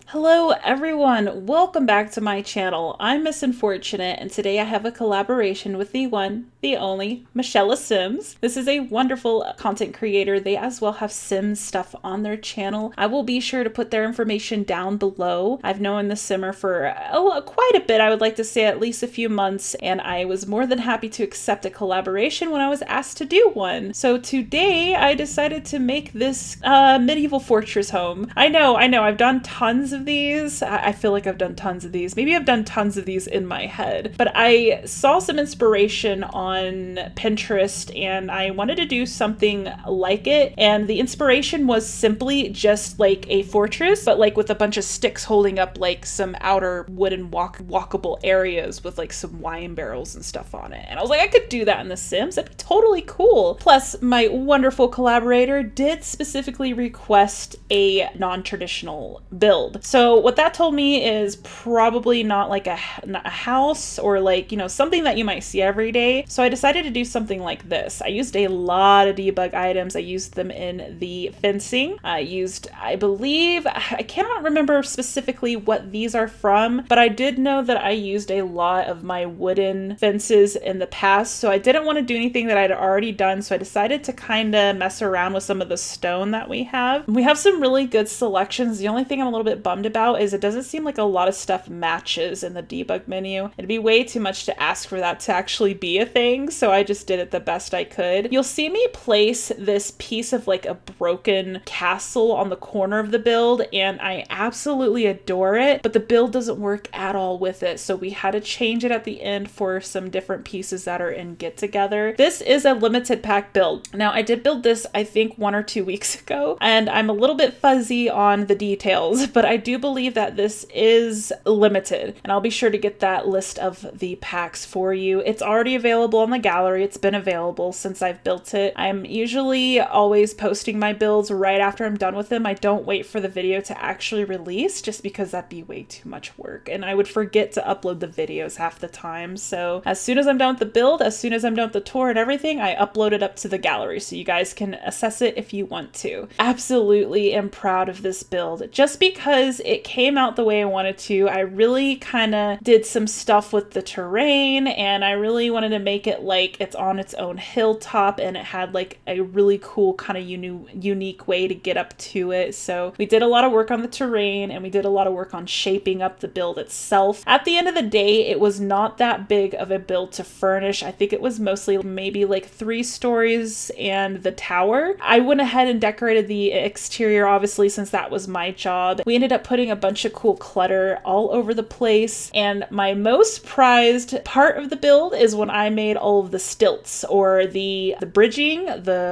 Hello everyone, welcome back to my channel. I'm Miss Unfortunate and today I have a collaboration with the one, the only, Michaela Sims. This is a wonderful content creator. They as well have Sims stuff on their channel. I will be sure to put their information down below. I've known the Simmer for quite a bit, I would like to say at least a few months, and I was more than happy to accept a collaboration when I was asked to do one. So today I decided to make this medieval fortress home. I know, I've done tons of these. I feel like I've done tons of these. Maybe I've done tons of these in my head, but I saw some inspiration on Pinterest and I wanted to do something like it. And the inspiration was simply just like a fortress, but like with a bunch of sticks holding up like some outer wooden walkable areas with like some wine barrels and stuff on it. And I was like, I could do that in The Sims. That'd be totally cool. Plus, my wonderful collaborator did specifically request a non-traditional build. So what that told me is probably not like a house or like, you know, something that you might see every day. So I decided to do something like this. I used a lot of debug items. I used them in the fencing. I believe, I cannot remember specifically what these are from, but I did know that I used a lot of my wooden fences in the past. So I didn't want to do anything that I'd already done. So I decided to kind of mess around with some of the stone that we have. We have some really good selections. The only thing I'm a little bit bummed about is it doesn't seem like a lot of stuff matches in the debug menu. It'd be way too much to ask for that to actually be a thing, so I just did it the best I could. You'll see me place this piece of like a broken castle on the corner of the build, and I absolutely adore it, but the build doesn't work at all with it, so we had to change it at the end for some different pieces that are in Get Together. This is a limited pack build. Now, I did build this, I think, 1 or 2 weeks ago, and I'm a little bit fuzzy on the details, but I do believe that this is limited, and I'll be sure to get that list of the packs for you. It's already available on the gallery. It's been available since I've built it. I'm usually always posting my builds right after I'm done with them. I don't wait for the video to actually release just because that'd be way too much work, and I would forget to upload the videos half the time. So as soon as I'm done with the build, as soon as I'm done with the tour and everything, I upload it up to the gallery so you guys can assess it if you want to. Absolutely am proud of this build just because it came out the way I wanted to. I really kind of did some stuff with the terrain, and I really wanted to make it like it's on its own hilltop, and it had like a really cool kind of unique way to get up to it. So we did a lot of work on the terrain, and we did a lot of work on shaping up the build itself. At the end of the day, it was not that big of a build to furnish. I think it was mostly maybe like 3 stories and the tower. I went ahead and decorated the exterior, obviously, since that was my job. We ended up putting a bunch of cool clutter all over the place, and my most prized part of the build is when I made all of the stilts or the bridging,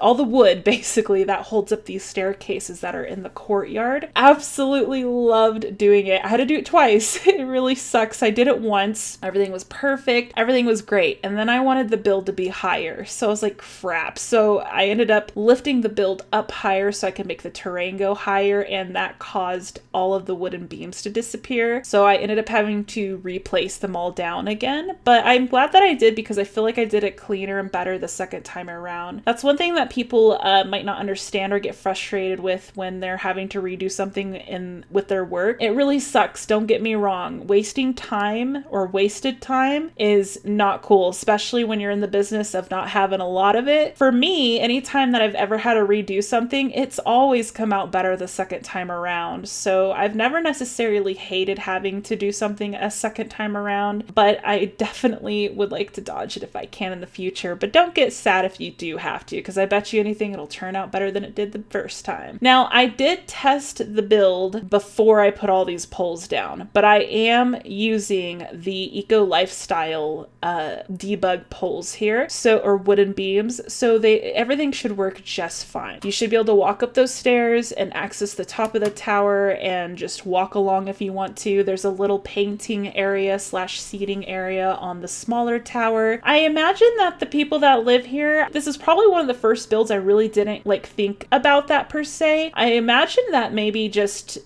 all the wood basically that holds up these staircases that are in the courtyard. Absolutely loved doing it. I had to do it twice. It really sucks. I did it once. Everything was perfect. Everything was great. And then I wanted the build to be higher. So I was like, crap. So I ended up lifting the build up higher so I could make the terrain go higher, and that caused all of the wooden beams to disappear. So I ended up having to replace them all down again. But I'm glad that I did because I feel like I did it cleaner and better the second time around. That's one thing that people might not understand or get frustrated with when they're having to redo something with their work. It really sucks, don't get me wrong. Wasting time or wasted time is not cool, especially when you're in the business of not having a lot of it. For me, anytime that I've ever had to redo something, it's always come out better the second time around. So I've never necessarily hated having to do something a second time around, but I definitely would like to dodge it if I can in the future. But don't get sad if you do have to, because I bet you anything it'll turn out better than it did the first time. Now, I did test the build before I put all these poles down, but I am using the eco lifestyle debug poles here, or wooden beams, so everything should work just fine. You should be able to walk up those stairs and access the top of the tower and just walk along if you want to. There's a little painting area / seating area on the smaller tower. I imagine that the people that live here, this is probably one of the first builds I really didn't like think about that per se. I imagine that maybe just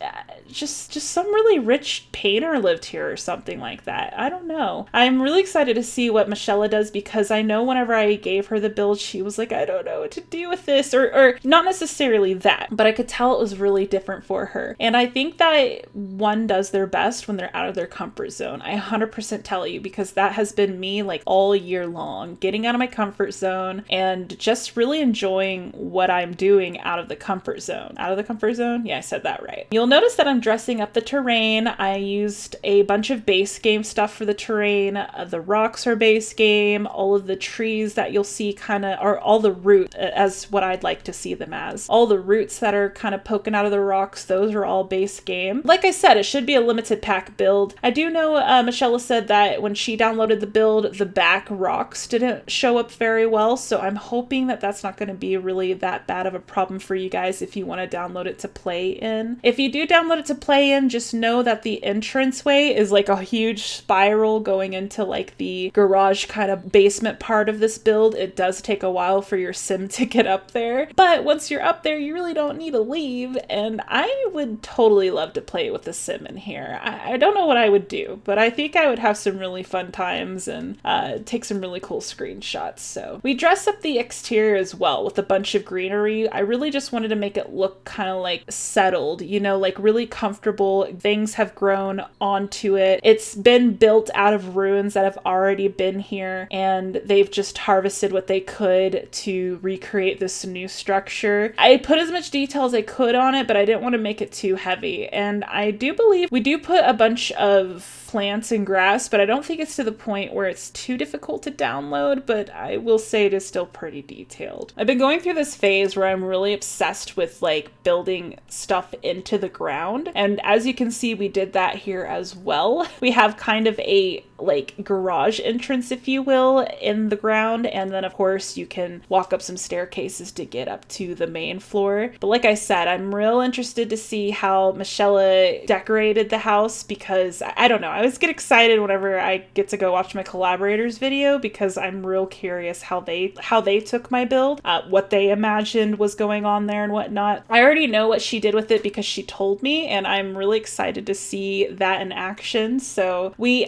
some really rich painter lived here or something like that. I don't know. I'm really excited to see what Michaela does, because I know whenever I gave her the build, she was like, I don't know what to do with this, or not necessarily that, but I could tell it was really different for her. And I think that one does their best when they're out of their comfort zone. I 100% tell you, because that has been me like all year long, getting out of my comfort zone and just really enjoying what I'm doing out of the comfort zone. Out of the comfort zone? Yeah, I said that right. You'll notice that I'm dressing up the terrain. I used a bunch of base game stuff for the terrain. The rocks are base game. All of the trees that you'll see kind of are all the root, as what I'd like to see them as. All the roots that are kind of poking out of the rocks, those are all base game. Like I said, it should be a limited pack build. I do know Michaela said that when she downloaded the build, the back rocks didn't show up very well, so I'm hoping that that's not going to be really that bad of a problem for you guys if you want to download it to play in. If you do download it to play in, just know that the entranceway is like a huge spiral going into like the garage kind of basement part of this build. It does take a while for your sim to get up there, but once you're up there, you really don't need to leave, and I would totally love to play with the sim in here. I don't know what I would do, but I think I would have some really fun times and take some really cool screenshots. So we dress up the exterior as well with a bunch of greenery. I really just wanted to make it look kind of like settled, you know, like really comfortable. Things have grown onto it. It's been built out of ruins that have already been here, and they've just harvested what they could to recreate this new structure. I put as much detail as I could on it, but I didn't want to make it too heavy. And I do believe we do put a bunch of plants and grass, but I don't think it's to the point where it's too difficult to download, but I will say it is still pretty detailed. I've been going through this phase where I'm really obsessed with like building stuff into the ground, and as you can see, we did that here as well. We have kind of a like garage entrance, if you will, in the ground, and then of course you can walk up some staircases to get up to the main floor. But like I said, I'm real interested to see how Michaela decorated the house, because I don't know, I always get excited whenever I get to go watch my collaborators video, because I'm real curious how they took my build, what they imagined was going on there and whatnot. I already know what she did with it because she told me, and I'm really excited to see that in action. So we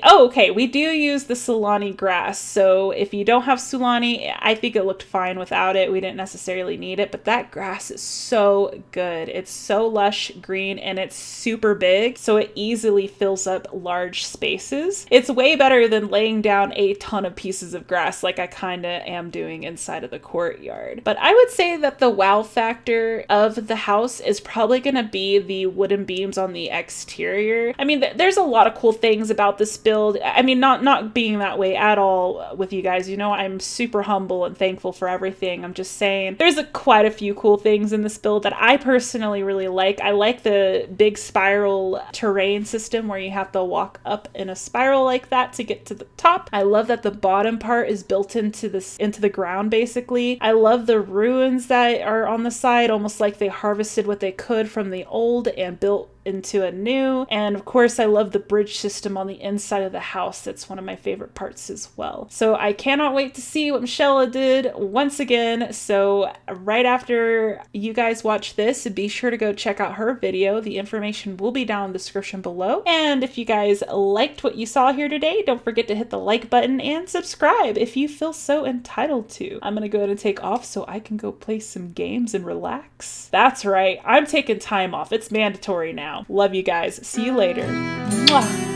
do use the Sulani grass. So if you don't have Sulani, I think it looked fine without it. We didn't necessarily need it, but that grass is so good. It's so lush green and it's super big, so it easily fills up large spaces. It's way better than laying down a ton of pieces of grass like I kind of am doing inside of the courtyard. But I would say that the wow factor of the house is probably going to be the wooden beams on the exterior. I mean, there's a lot of cool things about this build. I mean, not being that way at all with you guys. You know, I'm super humble and thankful for everything. I'm just saying there's quite a few cool things in this build that I personally really like. I like the big spiral terrain system where you have to walk up in a spiral like that to get to the top. I love that the bottom part is built into the ground basically. I love the ruins that are on the side, almost like they harvested what they could from the old and built into a new. And of course, I love the bridge system on the inside of the house. That's one of my favorite parts as well. So I cannot wait to see what Michaela did once again. So right after you guys watch this, be sure to go check out her video. The information will be down in the description below. And if you guys liked what you saw here today, don't forget to hit the like button and subscribe if you feel so entitled to. I'm gonna go ahead and take off so I can go play some games and relax. That's right, I'm taking time off. It's mandatory now. Love you guys. See you later. Mwah.